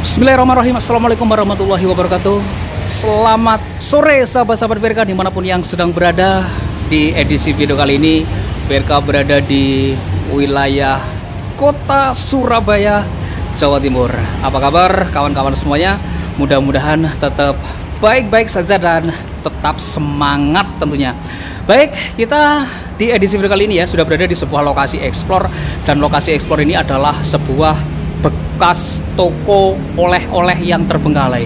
Bismillahirrahmanirrahim. Assalamualaikum warahmatullahi wabarakatuh. Selamat sore sahabat-sahabat VRK dimanapun yang sedang berada. Di edisi video kali ini VRK berada di wilayah kota Surabaya, Jawa Timur. Apa kabar kawan-kawan semuanya? Mudah-mudahan tetap baik-baik saja dan tetap semangat tentunya. Baik, kita di edisi video kali ini ya sudah berada di sebuah lokasi eksplor, dan lokasi eksplor ini adalah sebuah bekas toko oleh-oleh yang terbengkalai,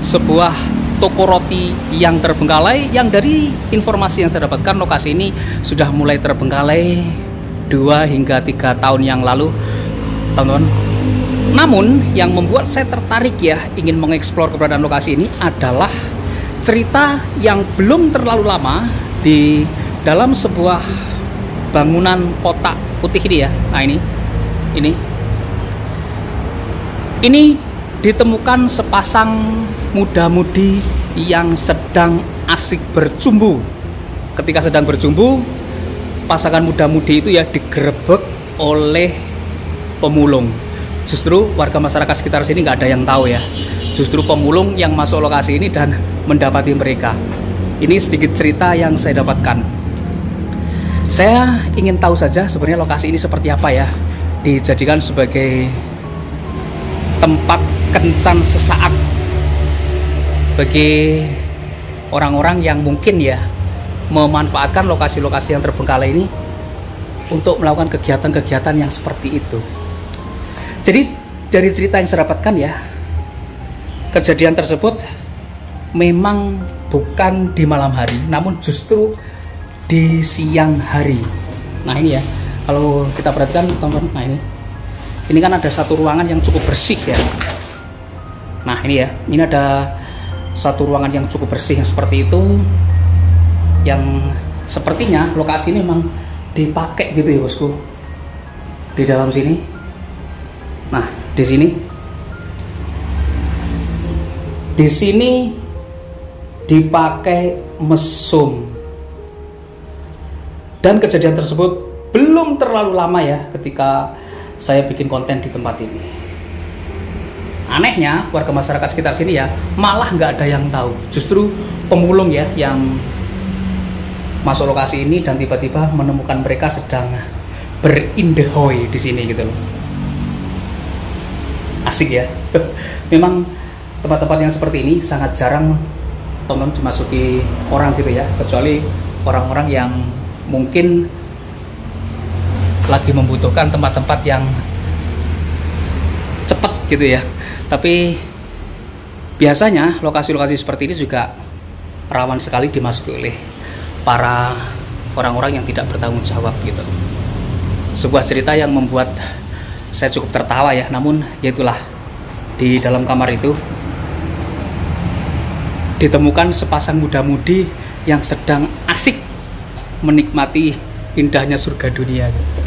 sebuah toko roti yang terbengkalai, yang dari informasi yang saya dapatkan lokasi ini sudah mulai terbengkalai 2 hingga 3 tahun yang lalu, teman-teman. Namun yang membuat saya tertarik ya ingin mengeksplor keberadaan lokasi ini adalah cerita yang belum terlalu lama di dalam sebuah bangunan kotak putih ini ya. Nah ini ditemukan sepasang muda-mudi yang sedang asik bercumbu. Ketika sedang bercumbu, pasangan muda-mudi itu ya digerebek oleh pemulung. Justru warga masyarakat sekitar sini nggak ada yang tahu ya. Justru pemulung yang masuk lokasi ini dan mendapati mereka. Ini sedikit cerita yang saya dapatkan. Saya ingin tahu saja sebenarnya lokasi ini seperti apa ya. Dijadikan sebagai tempat kencan sesaat bagi orang-orang yang mungkin ya memanfaatkan lokasi-lokasi yang terbengkalai ini untuk melakukan kegiatan-kegiatan yang seperti itu. Jadi dari cerita yang saya dapatkan ya, kejadian tersebut memang bukan di malam hari, namun justru di siang hari. Nah ini ya, kalau kita perhatikan teman-teman, nah ini kan ada satu ruangan yang cukup bersih ya. Nah ini ya, ini ada satu ruangan yang cukup bersih yang seperti itu, yang sepertinya lokasi ini memang dipakai gitu ya bosku. Di dalam sini, nah di sini dipakai mesum. Dan kejadian tersebut belum terlalu lama ya ketika saya bikin konten di tempat ini. Anehnya warga masyarakat sekitar sini ya malah nggak ada yang tahu. Justru pemulung ya yang masuk lokasi ini dan tiba-tiba menemukan mereka sedang berindehoy di sini gitu loh. Asik ya. Memang tempat-tempat yang seperti ini sangat jarang teman-teman dimasuki orang gitu ya, kecuali orang-orang yang mungkin lagi membutuhkan tempat-tempat yang cepat gitu ya. Tapi biasanya lokasi-lokasi seperti ini juga rawan sekali dimasuki oleh para orang-orang yang tidak bertanggung jawab gitu. Sebuah cerita yang membuat saya cukup tertawa ya, namun ya itulah, di dalam kamar itu ditemukan sepasang muda-mudi yang sedang asik menikmati indahnya surga dunia gitu.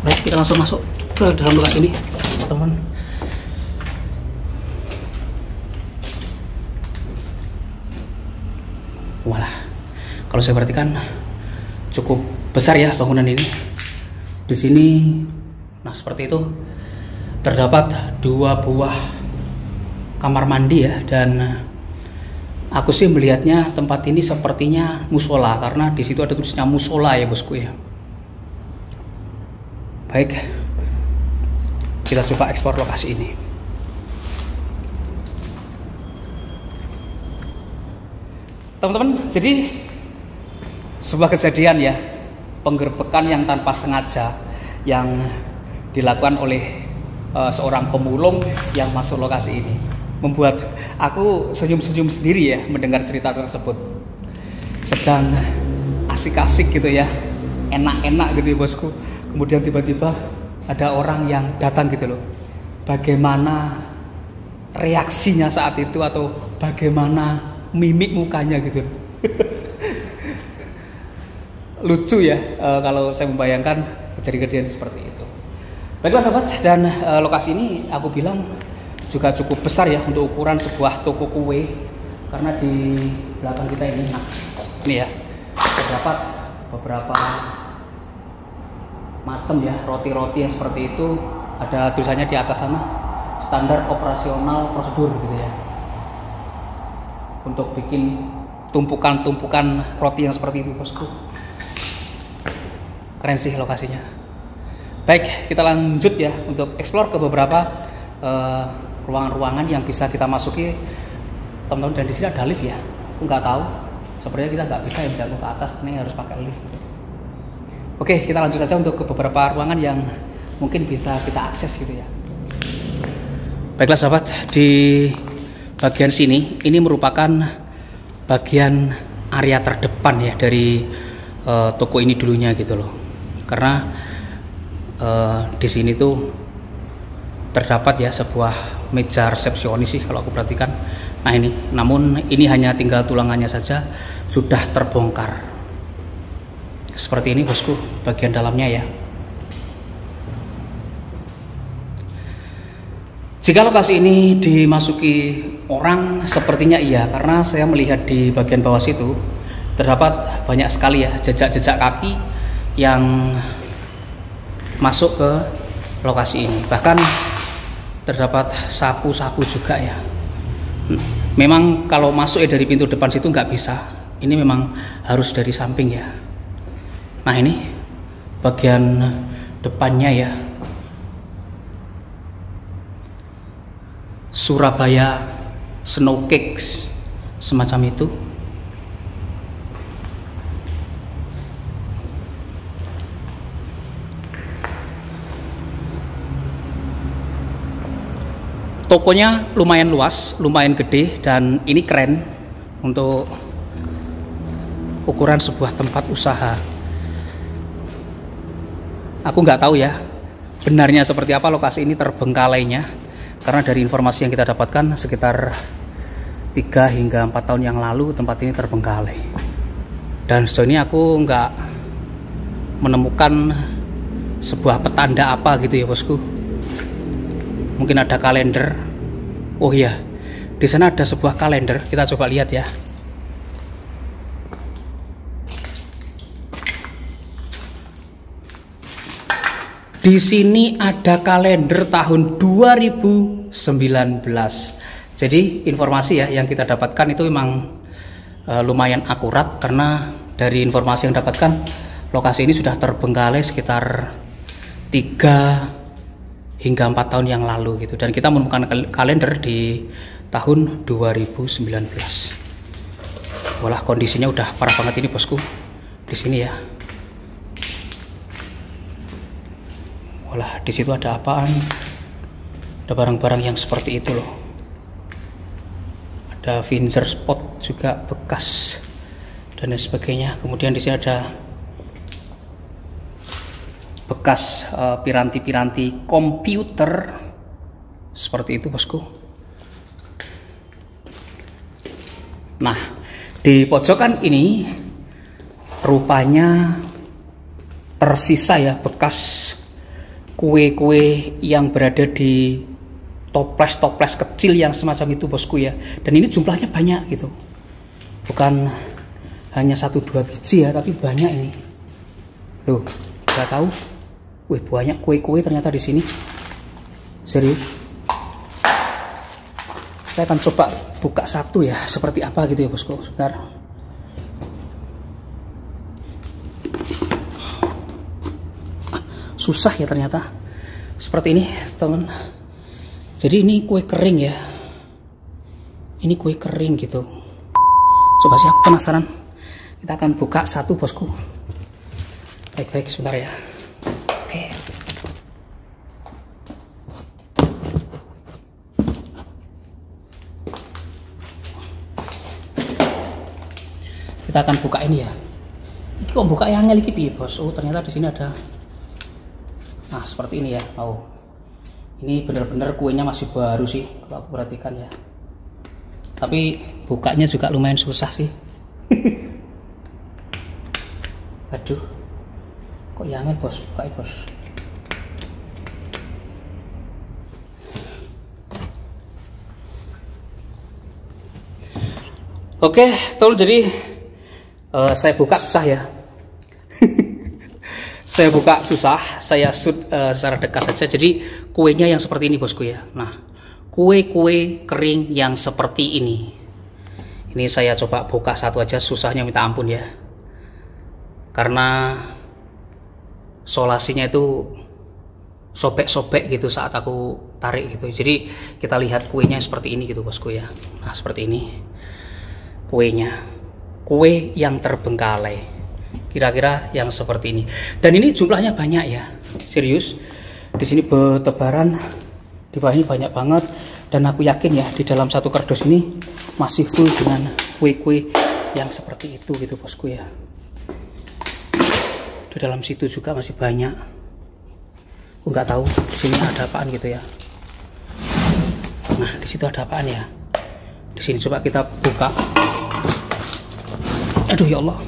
Baik, kita langsung masuk ke dalam lokasi ini, teman. Walah, kalau saya perhatikan cukup besar ya bangunan ini. Di sini, nah seperti itu, terdapat 2 buah kamar mandi ya, dan aku sih melihatnya tempat ini sepertinya musola karena di situ ada tulisnya musola ya bosku ya. Baik, kita coba eksplor lokasi ini. Teman-teman, jadi sebuah kejadian ya, penggerbekan yang tanpa sengaja yang dilakukan oleh seorang pemulung yang masuk lokasi ini membuat aku senyum-senyum sendiri ya mendengar cerita tersebut. Sedang asik-asik gitu ya, enak-enak gitu ya bosku. Kemudian tiba-tiba ada orang yang datang gitu loh. Bagaimana reaksinya saat itu atau bagaimana mimik mukanya gitu. Lucu ya kalau saya membayangkan kejadian seperti itu. Baiklah sahabat, dan lokasi ini aku bilang juga cukup besar ya untuk ukuran sebuah toko kue, karena di belakang kita ini, nah ini ya, terdapat beberapa macam ya roti-roti yang seperti itu. Ada tulisannya di atas sana, standar operasional prosedur gitu ya, untuk bikin tumpukan-tumpukan roti yang seperti itu bosku. Keren sih lokasinya. Baik, kita lanjut ya untuk explore ke beberapa ruangan-ruangan yang bisa kita masuki teman-teman. Dan di sini ada lift ya, aku nggak tahu, sebenarnya kita nggak bisa yang jatuh ke atas, ini harus pakai lift. Oke, kita lanjut saja untuk ke beberapa ruangan yang mungkin bisa kita akses gitu ya. Baiklah sahabat, di bagian sini ini merupakan bagian area terdepan ya dari toko ini dulunya gitu loh. Karena di sini tuh terdapat ya sebuah meja resepsionis sih kalau aku perhatikan. Nah ini, namun ini hanya tinggal tulangannya saja sudah terbongkar. Seperti ini bosku bagian dalamnya ya. Jika lokasi ini dimasuki orang, sepertinya iya, karena saya melihat di bagian bawah situ terdapat banyak sekali ya jejak-jejak kaki yang masuk ke lokasi ini. Bahkan terdapat sapu-sapu juga ya. Memang kalau masuk ya dari pintu depan situ nggak bisa, ini memang harus dari samping ya. Nah ini bagian depannya ya, Surabaya Snow Cake semacam itu. Tokonya lumayan luas, lumayan gede, dan ini keren untuk ukuran sebuah tempat usaha. Aku nggak tahu ya benarnya seperti apa lokasi ini terbengkalainya, karena dari informasi yang kita dapatkan sekitar 3 hingga 4 tahun yang lalu tempat ini terbengkalai. Dan sejauh ini aku nggak menemukan sebuah petanda apa gitu ya bosku. Mungkin ada kalender. Oh iya, di sana ada sebuah kalender. Kita coba lihat ya. Di sini ada kalender tahun 2019. Jadi informasi ya yang kita dapatkan itu memang lumayan akurat, karena dari informasi yang dapatkan lokasi ini sudah terbengkalai sekitar 3 hingga 4 tahun yang lalu gitu. Dan kita menemukan kalender di tahun 2019. Walah, kondisinya udah parah banget ini bosku di sini ya. Walah, di situ ada apaan? Ada barang-barang yang seperti itu loh. Ada Finzer spot juga bekas dan lain sebagainya. Kemudian di sini ada bekas piranti-piranti komputer seperti itu bosku. Nah, di pojokan ini rupanya tersisa ya bekas kue-kue yang berada di toples-toples kecil yang semacam itu bosku ya. Dan ini jumlahnya banyak gitu, bukan hanya 1-2 biji ya, tapi banyak ini loh. Gak tahu. Wih, banyak kue-kue ternyata di sini. Serius. Saya akan coba buka satu ya, seperti apa gitu ya bosku. Sebentar. Susah ya ternyata. Seperti ini, teman. Jadi ini kue kering ya. Ini kue kering gitu. Coba sih, aku penasaran. Kita akan buka satu bosku. Baik-baik, sebentar ya. Oke. Kita akan buka ini ya. Ini kok buka yang angel iki piye, Bos? Oh, ternyata di sini ada. Nah, seperti ini ya. Oh. Ini benar-benar kuenya masih baru sih kalau aku perhatikan ya. Tapi bukanya juga lumayan susah sih. Aduh. Kok ya angel bos, bukain bos. Oke, tol, jadi saya buka susah ya. Saya buka susah, saya shoot secara dekat saja. Jadi kuenya yang seperti ini bosku ya. Nah, kue-kue kering yang seperti ini. Ini saya coba buka satu aja, susahnya minta ampun ya. Karena solasinya itu sobek-sobek gitu saat aku tarik gitu. Jadi kita lihat kuenya seperti ini gitu bosku ya. Nah seperti ini kuenya, kue yang terbengkalai, kira-kira yang seperti ini. Dan ini jumlahnya banyak ya, serius. Di sini bertebaran, di bawah ini banyak banget. Dan aku yakin ya di dalam satu kardus ini masih full dengan kue-kue yang seperti itu gitu bosku ya. Di dalam situ juga masih banyak. Aku nggak tahu di sini ada apaan gitu ya. Nah di situ ada apaan ya? Di sini coba kita buka. Aduh ya Allah.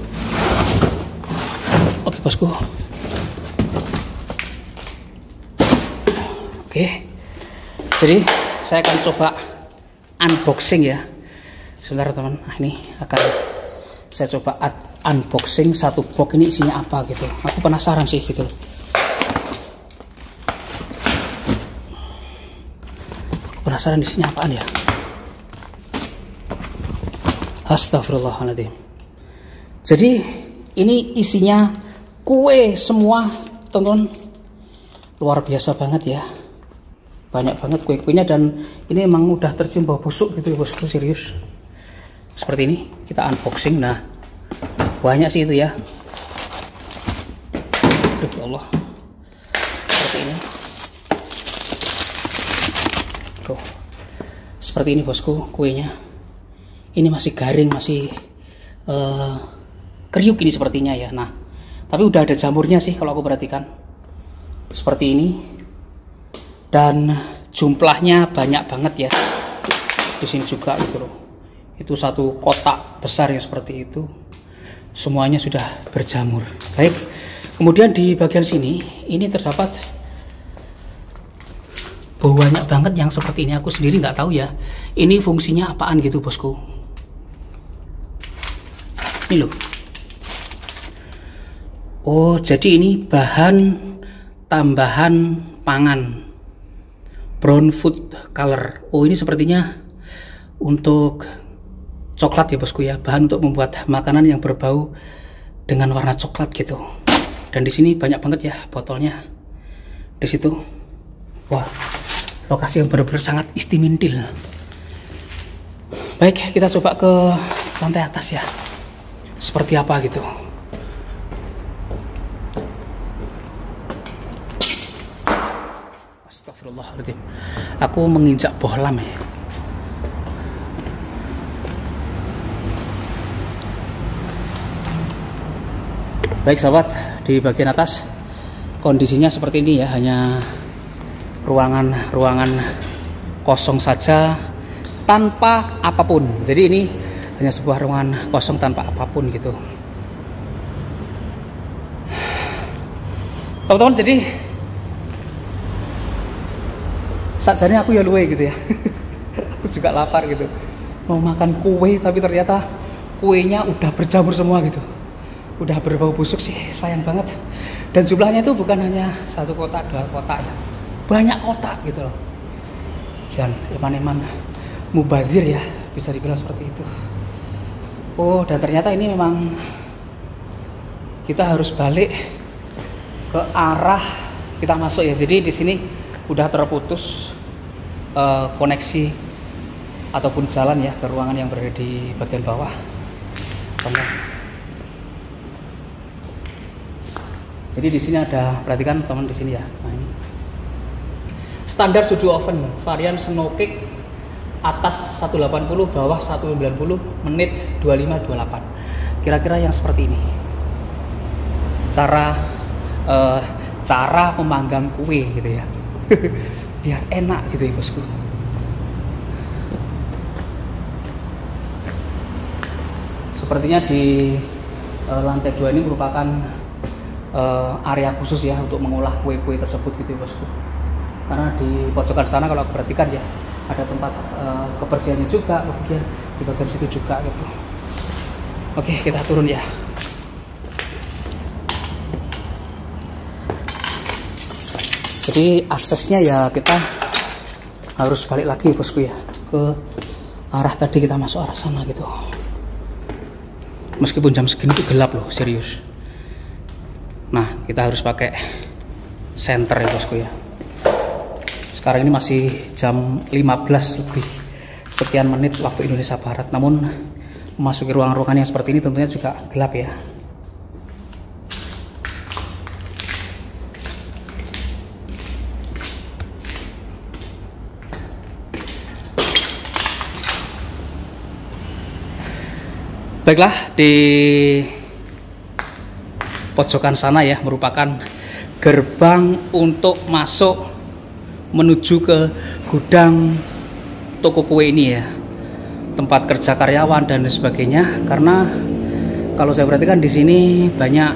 Oke bosku. Oke. Jadi saya akan coba unboxing ya. Sebentar teman. Nah, ini akan saya coba unboxing satu box ini isinya apa gitu. Aku penasaran sih gitu. Penasaran di sini apaan ya? Astagfirullahaladzim. Jadi ini isinya kue semua, teman-teman. Luar biasa banget ya. Banyak banget kue-kuenya dan ini emang udah tercium bau busuk gitu ya bosku, serius. Seperti ini kita unboxing. Nah, banyak sih itu ya. Aduh ya Allah. Seperti ini. Tuh. Seperti ini bosku kuenya. Ini masih garing, masih kriuk ini sepertinya ya. Nah, tapi udah ada jamurnya sih kalau aku perhatikan. Seperti ini. Dan jumlahnya banyak banget ya. Di sini juga gitu loh. Itu satu kotak besar yang seperti itu. Semuanya sudah berjamur. Baik. Kemudian di bagian sini ini terdapat banyak banget yang seperti ini. Aku sendiri nggak tahu ya. Ini fungsinya apaan gitu bosku. Ini loh. Oh, jadi ini bahan tambahan pangan. Brown food color. Oh, ini sepertinya untuk coklat ya bosku ya. Bahan untuk membuat makanan yang berbau dengan warna coklat gitu. Dan di sini banyak banget ya botolnya. Di situ. Wah, lokasi yang benar-benar sangat istimewa. Baik, kita coba ke lantai atas ya. Seperti apa gitu. Astagfirullahaladzim. Aku menginjak bohlam ya. Baik sahabat, di bagian atas kondisinya seperti ini ya. Hanya ruangan kosong saja tanpa apapun. Jadi ini hanya sebuah ruangan kosong tanpa apapun gitu. Teman-teman, jadi sajane aku ya luwe gitu ya. Aku juga lapar gitu. Mau makan kue tapi ternyata kuenya udah berjamur semua gitu. Udah berbau busuk sih, sayang banget. Dan jumlahnya itu bukan hanya satu kotak, dua kotak ya. Banyak kotak gitu loh. Jangan eman-eman mubazir ya, bisa dibilang seperti itu. Oh, dan ternyata ini memang kita harus balik ke arah kita masuk ya. Jadi di sini udah terputus koneksi ataupun jalan ya ke ruangan yang berada di bagian bawah. Jadi di sini ada, perhatikan teman di sini ya. Nah, ini. Standar sudu oven varian snow cake atas 180, bawah 190, menit 25-28. Kira-kira yang seperti ini. Cara memanggang kue gitu ya. Biar enak gitu ya bosku. Sepertinya di lantai 2 ini merupakan area khusus ya untuk mengolah kue-kue tersebut gitu ya bosku. Karena di pojokan sana kalau aku perhatikan ya ada tempat kebersihannya juga, kemudian di bagian situ juga gitu. Oke, kita turun ya. Jadi aksesnya ya kita harus balik lagi bosku ya, ke arah tadi kita masuk arah sana gitu. Meskipun jam segini tuh gelap loh, serius. Nah, kita harus pakai senter ya bosku ya. Sekarang ini masih jam 15 lebih sekian menit waktu Indonesia Barat. Namun memasuki ruangan-ruangan yang seperti ini tentunya juga gelap ya. Baiklah, di pojokan sana ya merupakan gerbang untuk masuk menuju ke gudang toko kue ini ya, tempat kerja karyawan dan sebagainya. Karena kalau saya perhatikan di sini banyak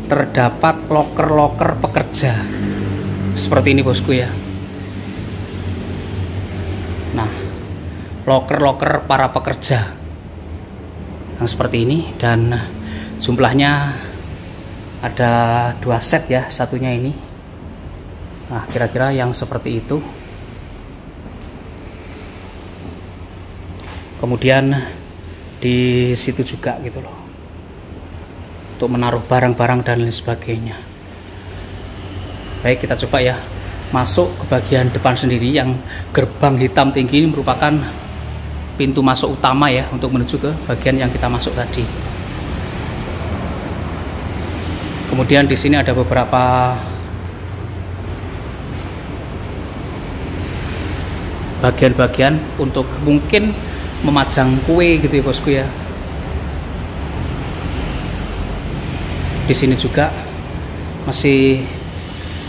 terdapat loker-loker pekerja seperti ini bosku ya. Nah, loker-loker para pekerja yang seperti ini, dan jumlahnya ada 2 set ya, satunya ini. Nah, kira-kira yang seperti itu. Kemudian di situ juga gitu loh, untuk menaruh barang-barang dan lain sebagainya. Baik, kita coba ya masuk ke bagian depan sendiri. Yang gerbang hitam tinggi ini merupakan pintu masuk utama ya, untuk menuju ke bagian yang kita masuk tadi. Kemudian di sini ada beberapa bagian-bagian untuk mungkin memajang kue gitu ya bosku ya. Di sini juga masih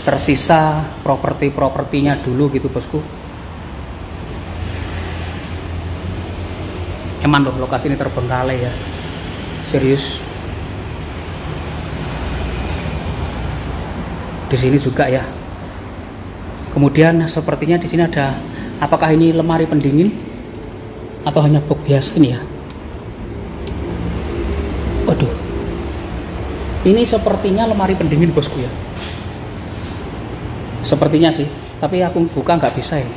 tersisa properti-propertinya dulu gitu bosku. Emang loh, lokasi ini terbengkalai ya, serius. Di sini juga ya. Kemudian sepertinya di sini ada, apakah ini lemari pendingin atau hanya box biasa ini ya? Waduh, ini sepertinya lemari pendingin bosku ya. Sepertinya sih, tapi aku buka nggak bisa ya.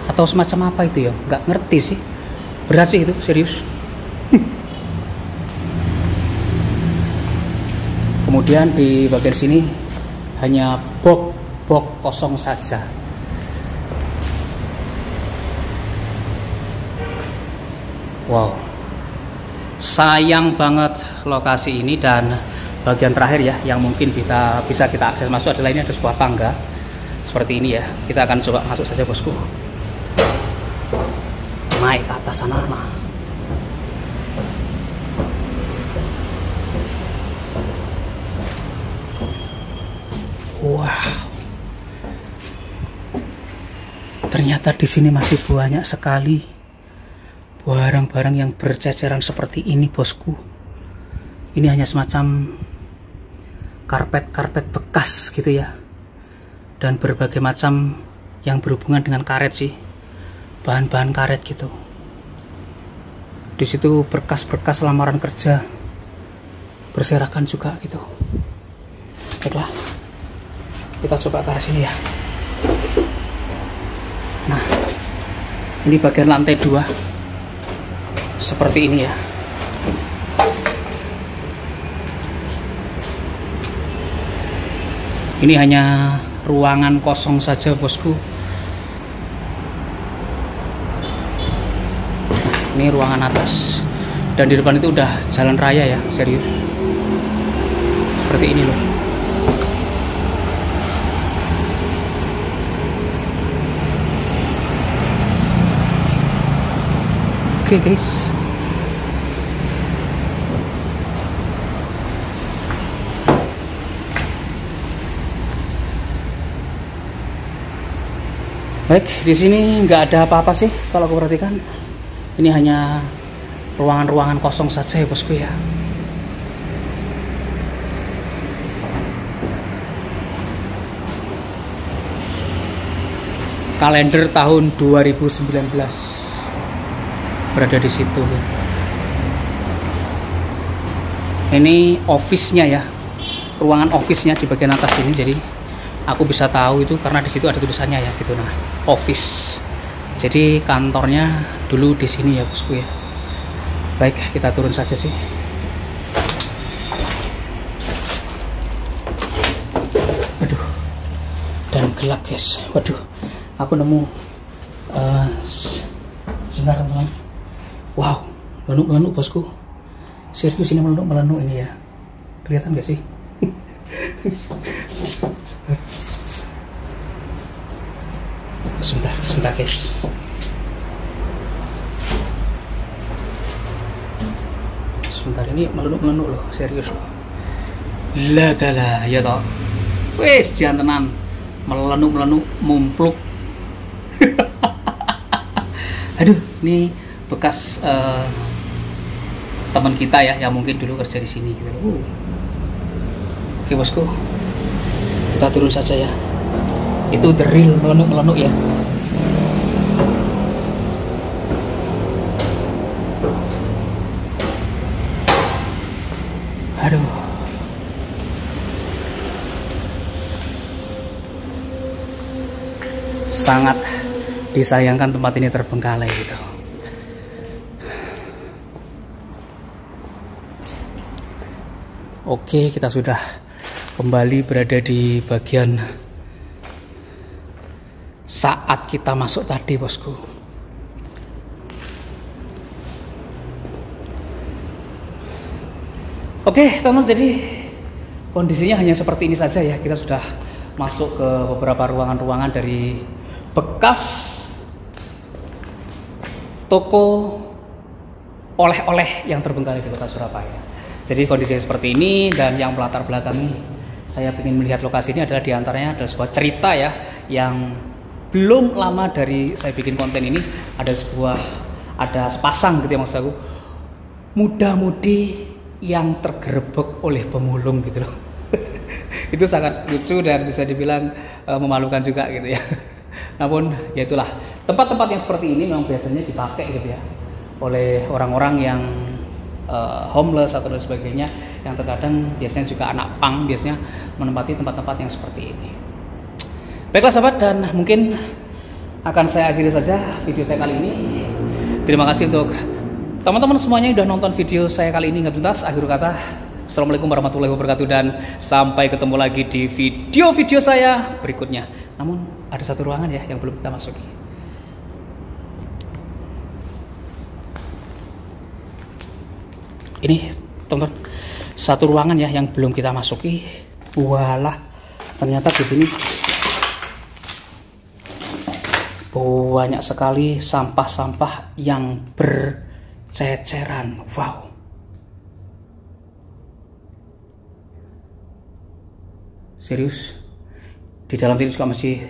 Atau semacam apa itu ya? Nggak ngerti sih. Berat sih itu, serius. Kemudian di bagian sini hanya box kosong saja. Wow, sayang banget lokasi ini. Dan bagian terakhir ya, yang mungkin bisa kita akses masuk adalah ini, ada sebuah tangga seperti ini ya. Kita akan coba masuk saja bosku. Naik ke atas sana. Wow, ternyata di sini masih banyak sekali barang-barang yang berceceran seperti ini bosku. Ini hanya semacam karpet-karpet bekas gitu ya, dan berbagai macam yang berhubungan dengan karet sih, bahan-bahan karet gitu. Di situ berkas-berkas lamaran kerja berserakan juga gitu. Baiklah, kita coba ke arah sini ya. Nah, ini bagian lantai 2 seperti ini ya. Ini hanya ruangan kosong saja bosku. Ini ruangan atas, dan di depan itu udah jalan raya ya, serius. Seperti ini loh. Oke guys, baik, di sini nggak ada apa-apa sih kalau aku perhatikan. Ini hanya ruangan-ruangan kosong saja ya bosku ya. Kalender tahun 2019 berada di situ. Ini office-nya ya, ruangan office-nya di bagian atas ini. Jadi aku bisa tahu itu karena di situ ada tulisannya ya gitu. Nah, office. Jadi kantornya dulu di sini ya bosku ya. Baik, kita turun saja sih. Aduh, dan gelap guys. Waduh, aku nemu sebentar teman-teman. Wow, melenuk-melenuk bosku. Serius ini melenuk-melenuk ini ya. Kelihatan gak sih? Sebentar guys. Sebentar, ini melenuk-melenuk loh, serius loh. Lah dalah ya toh. Wes jantenan melenuk-melenuk mumpluk. Aduh, ini bekas teman kita ya yang mungkin dulu kerja di sini gitu. Oke bosku, kita turun saja ya. Itu the real melenuk-melenuk ya. Aduh. Sangat disayangkan tempat ini terbengkalai gitu. Oke, kita sudah kembali berada di bagian saat kita masuk tadi bosku. Oke teman-teman, jadi kondisinya hanya seperti ini saja ya. Kita sudah masuk ke beberapa ruangan-ruangan dari bekas toko oleh-oleh yang terbengkalai di kota Surabaya. Jadi kondisinya seperti ini, dan yang melatar belakangi saya ingin melihat lokasi ini adalah diantaranya adalah sebuah cerita ya, yang belum lama dari saya bikin konten ini ada sepasang gitu ya maksud aku, muda-mudi yang tergerebek oleh pemulung gitu loh. Itu sangat lucu dan bisa dibilang memalukan juga gitu ya. Namun ya itulah, tempat-tempat yang seperti ini memang biasanya dipakai gitu ya oleh orang-orang yang homeless atau dan sebagainya, yang terkadang biasanya juga anak pang biasanya menempati tempat-tempat yang seperti ini. Baiklah sahabat, dan mungkin akan saya akhiri saja video saya kali ini. Terima kasih untuk teman-teman semuanya yang sudah nonton video saya kali ini. Nggak tuntas, akhir kata Assalamualaikum warahmatullahi wabarakatuh, dan sampai ketemu lagi di video-video saya berikutnya. Namun ada satu ruangan ya yang belum kita masuki. Ini teman-teman, satu ruangan ya yang belum kita masuki. Walah, ternyata di sini banyak sekali sampah-sampah yang berceceran. Wow. Serius. Di dalam sini juga masih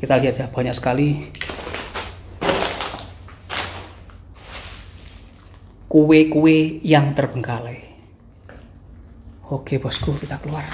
kita lihat ya, banyak sekali kue-kue yang terbengkalai. Oke bosku, kita keluar.